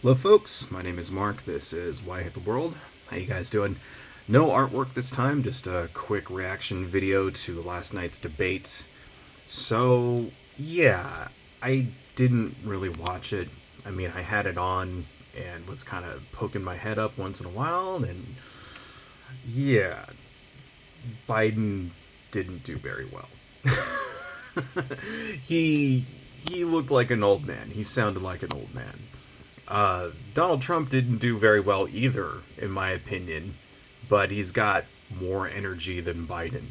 Hello folks, my name is Mark, this is Why I Hate the World. How you guys doing? No artwork this time, just a quick reaction video to last night's debate. So, yeah, I didn't really watch it. I mean, I had it on and was kind of poking my head up once in a while, and yeah, Biden didn't do very well. he he looked like an old man. He sounded like an old man. Donald Trump didn't do very well either, in my opinion, but he's got more energy than Biden.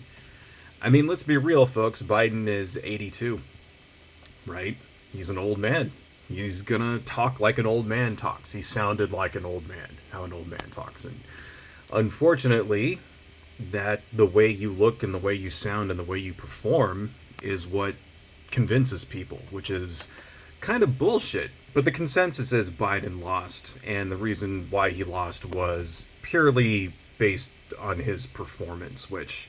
I mean, let's be real, folks. Biden is 82, right? He's an old man. He's gonna talk like an old man talks. He sounded like an old man, how an old man talks. And unfortunately, that the way you look and the way you sound and the way you perform is what convinces people, which is kind of bullshit. But the consensus is Biden lost, and the reason why he lost was purely based on his performance, which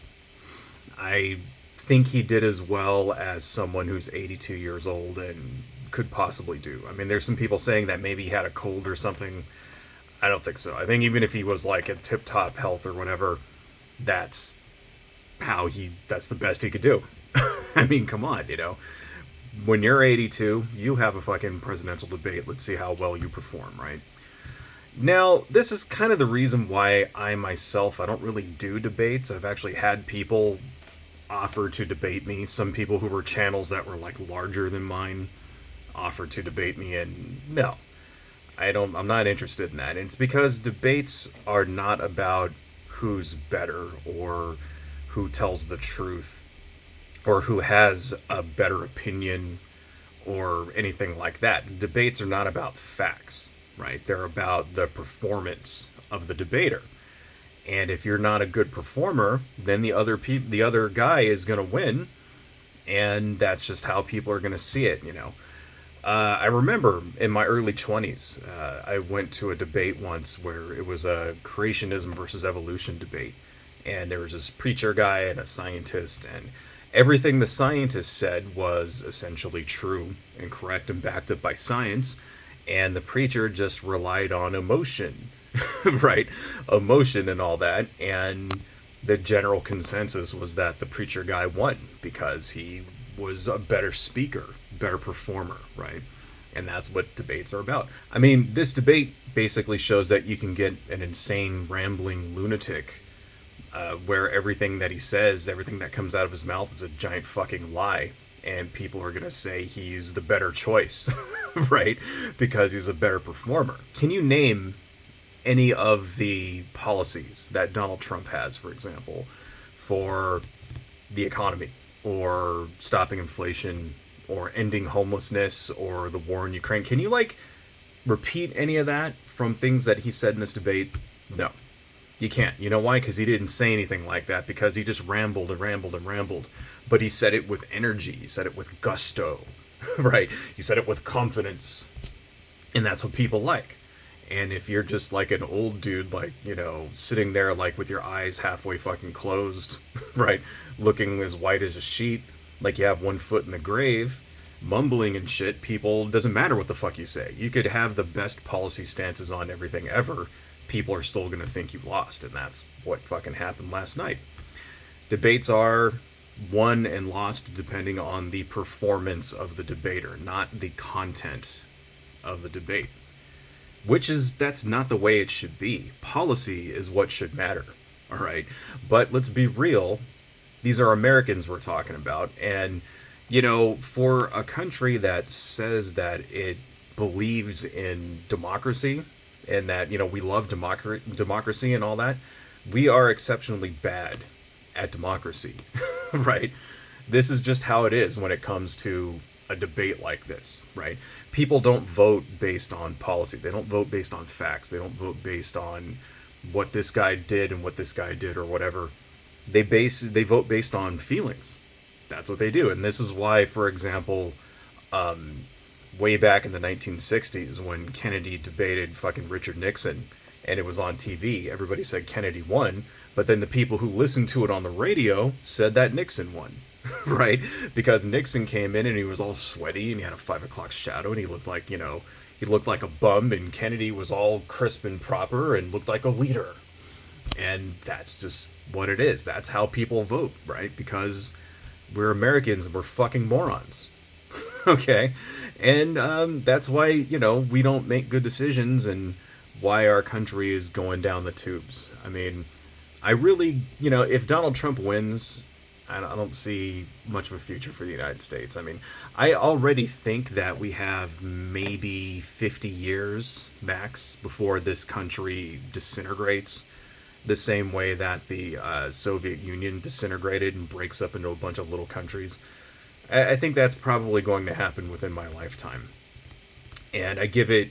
I think he did as well as someone who's 82 years old and could possibly do. I mean, there's some people saying that maybe he had a cold or something. I don't think so. I think even if he was like at tip top health or whatever, that's that's the best he could do. I mean, come on, when you're 82, you have a fucking presidential debate. Let's see how well you perform, right? Now, this is kind of the reason why I don't really do debates. I've actually had people offer to debate me. Some people who were channels that were like larger than mine offered to debate me, and no, I'm not interested in that. And it's because debates are not about who's better or who tells the truth or who has a better opinion or anything like that. Debates are not about facts, right? They're about the performance of the debater. And if you're not a good performer, then the other guy is going to win, and that's just how people are going to see it. I remember in my early 20s, I went to a debate once where it was a creationism versus evolution debate. And there was this preacher guy and a scientist, and everything the scientist said was essentially true and correct and backed up by science. And the preacher just relied on emotion, right? Emotion and all that. And the general consensus was that the preacher guy won because he was a better speaker, better performer, right? And that's what debates are about. I mean, this debate basically shows that you can get an insane, rambling lunatic where everything that he says, everything that comes out of his mouth is a giant fucking lie. And people are going to say he's the better choice, right? Because he's a better performer. Can you name any of the policies that Donald Trump has, for example, for the economy or stopping inflation or ending homelessness or the war in Ukraine? Can you repeat any of that from things that he said in this debate? No, you can't. You know why? Because he didn't say anything like that, because he just rambled and rambled and rambled. But he said it with energy. He said it with gusto, right? He said it with confidence. And that's what people like. And if you're just like an old dude, sitting there with your eyes halfway fucking closed, right? Looking as white as a sheet, like you have one foot in the grave, mumbling and shit, doesn't matter what the fuck you say. You could have the best policy stances on everything ever. People are still going to think you lost. And that's what fucking happened last night. Debates are won and lost depending on the performance of the debater, not the content of the debate. That's not the way it should be. Policy is what should matter, all right? But let's be real, these are Americans we're talking about. And, for a country that says that it believes in democracy and that, we love democracy and all that, we are exceptionally bad at democracy, right? This is just how it is when it comes to a debate like this, right? People don't vote based on policy. They don't vote based on facts. They don't vote based on what this guy did and what this guy did or whatever. They vote based on feelings. That's what they do. And this is why, for example, way back in the 1960s when Kennedy debated fucking Richard Nixon and it was on TV, everybody said Kennedy won, but then the people who listened to it on the radio said that Nixon won. Right? Because Nixon came in and he was all sweaty and he had a 5 o'clock shadow and he looked like, he He looked like a bum, and Kennedy was all crisp and proper and looked like a leader. And that's just what it is. That's how people vote, right? Because we're Americans and we're fucking morons. Okay? And that's why, we don't make good decisions and why our country is going down the tubes. I mean, I really, if Donald Trump wins, I don't see much of a future for the United States. I mean, I already think that we have maybe 50 years max before this country disintegrates the same way that the Soviet Union disintegrated and breaks up into a bunch of little countries. I think that's probably going to happen within my lifetime. And I give it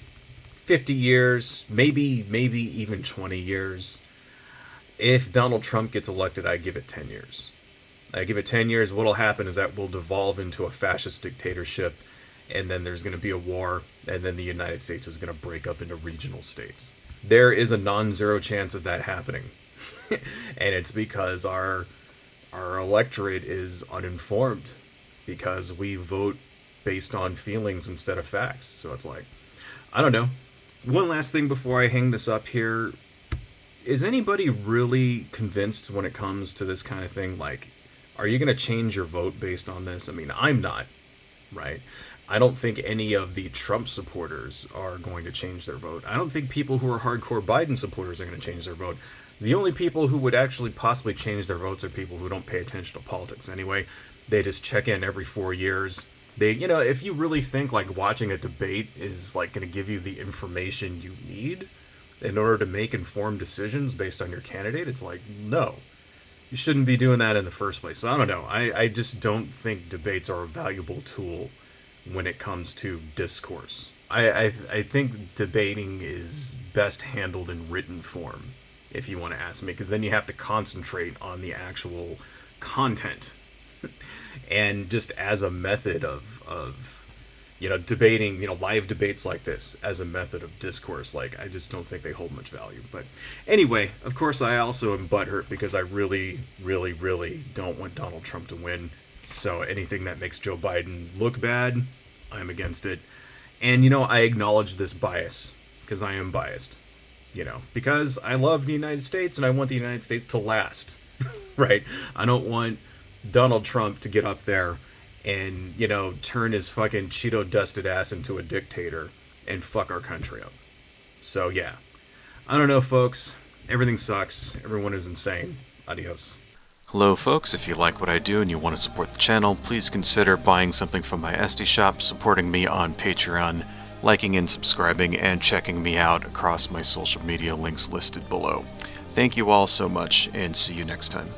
50 years, maybe even 20 years. If Donald Trump gets elected, I give it 10 years. I give it 10 years, what'll happen is that we'll devolve into a fascist dictatorship, and then there's going to be a war, and then the United States is going to break up into regional states. There is a non-zero chance of that happening. And it's because our electorate is uninformed, because we vote based on feelings instead of facts. So it's like, I don't know. One last thing before I hang this up here. Is anybody really convinced when it comes to this kind of thing? Like, are you going to change your vote based on this? I mean, I'm not, right? I don't think any of the Trump supporters are going to change their vote. I don't think people who are hardcore Biden supporters are going to change their vote. The only people who would actually possibly change their votes are people who don't pay attention to politics anyway. They just check in every 4 years. They, if you really think like watching a debate is like going to give you the information you need in order to make informed decisions based on your candidate, it's like, no. You shouldn't be doing that in the first place. So I don't know. I just don't think debates are a valuable tool when it comes to discourse. I think debating is best handled in written form, if you want to ask me, because then you have to concentrate on the actual content. And just as a method of debating, live debates like this as a method of discourse, like, I just don't think they hold much value. But anyway, of course, I also am butthurt because I really, really, really don't want Donald Trump to win. So anything that makes Joe Biden look bad, I'm against it. And, I acknowledge this bias because I am biased, because I love the United States and I want the United States to last, right? I don't want Donald Trump to get up there and, turn his fucking Cheeto-dusted ass into a dictator and fuck our country up. So, yeah. I don't know, folks. Everything sucks. Everyone is insane. Adios. Hello, folks. If you like what I do and you want to support the channel, please consider buying something from my Etsy shop, supporting me on Patreon, liking and subscribing, and checking me out across my social media links listed below. Thank you all so much, and see you next time.